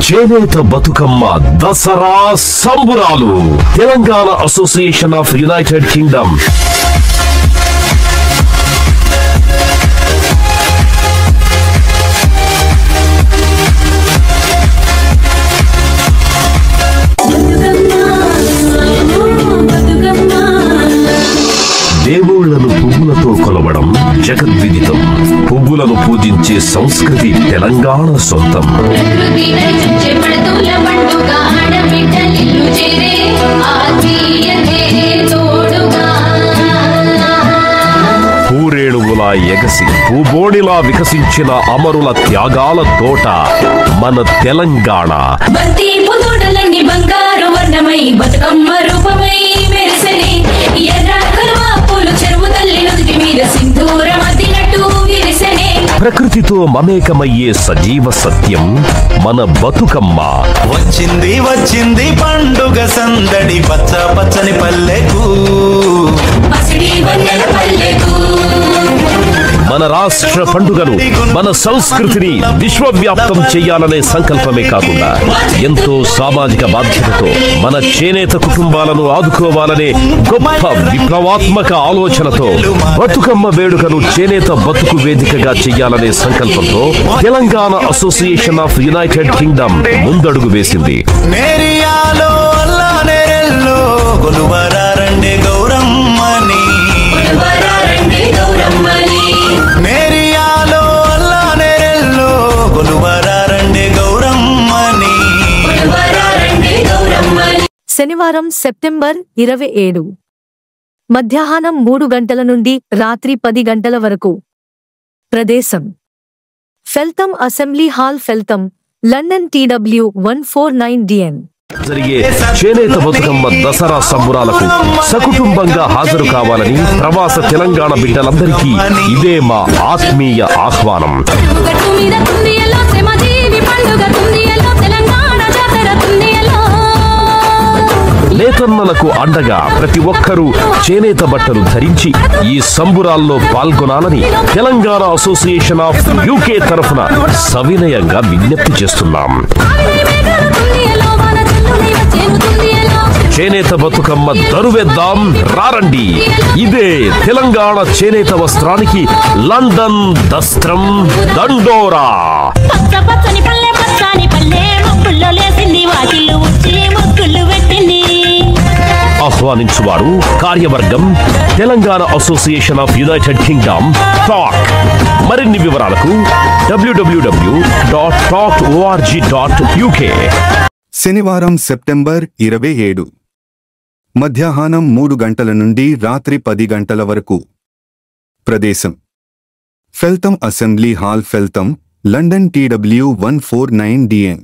చేనేత బతుకమ్మ దసరా సంబురాలు Telangana association of United Kingdom దేవుళ్లను పువ్వులతో కొలవడం జగద్విదితం. పువ్వులను పూజించే సంస్కృతి తెలంగాణ సొంతం. పూరేణువులా ఎగసి పూబోడిలా వికసించిన అమరుల త్యాగాల తోట మన తెలంగాణ. ప్రకృతితో మమేకమయ్యే సజీవ సత్యం మన బతుకమ్మ. వచ్చింది వచ్చింది పండుగ సందడి పచ్చ పచ్చని పల్లెకు మన రాష్ట్ర పండుగను మన సంస్కృతిని విశ్వవ్యాప్తం చేయాలనే సంకల్పమే కాకుండా ఎంతో సామాజిక బాధ్యతతో మన చేనేత కుటుంబాలను ఆదుకోవాలనే గొప్ప విప్లవాత్మక ఆలోచనతో బతుకమ్మ వేడుకను చేనేత బతుకు వేదికగా చేయాలనే సంకల్పంతో Telangana association of United Kingdom ముందడుగు వేసింది. శనివారం సెప్టెంబర్ 27 మధ్యాహ్నం 3 గంటల నుండి రాత్రి 10 గంటల వరకు. ప్రదేశం Feltham assembly hall, Feltham, London TW 149DN. జరిగే చేనేత బతుకమ్మ దసరా సంబురాలకు సకుటుంబంగా హాజరు కావాలని ప్రవాస తెలంగాణ బిడ్డలందరికీ ఇదే మా ఆత్మీయ ఆహ్వానం. నేతన్నలకు అండగా ప్రతి ఒక్కరూ చేనేత బట్టలు ధరించి ఈ సంబురాల్లో పాల్గొనాలని తెలంగాణ అసోసియేషన్ ఆఫ్ UK తరఫున సవినయంగా విజ్ఞప్తి చేస్తున్నాం. చేనేత బతుకమ్మ దరువేద్దాం రారండి. ఇదే తెలంగాణ చేనేత వస్త్రానికి లండన్ దస్త్రం దండోరా. ఆహ్వానించువారు కార్యవర్గం Telangana association of United Kingdom talk. మరిన్ని వివరాలకు www.talk.org.uk. శనివారం సెప్టెంబర్ 27 మధ్యాహ్నం 3 గంటల నుండి రాత్రి 10 గంటల వరకు. ప్రదేశం Feltham assembly hall, Feltham, London TW 149DN.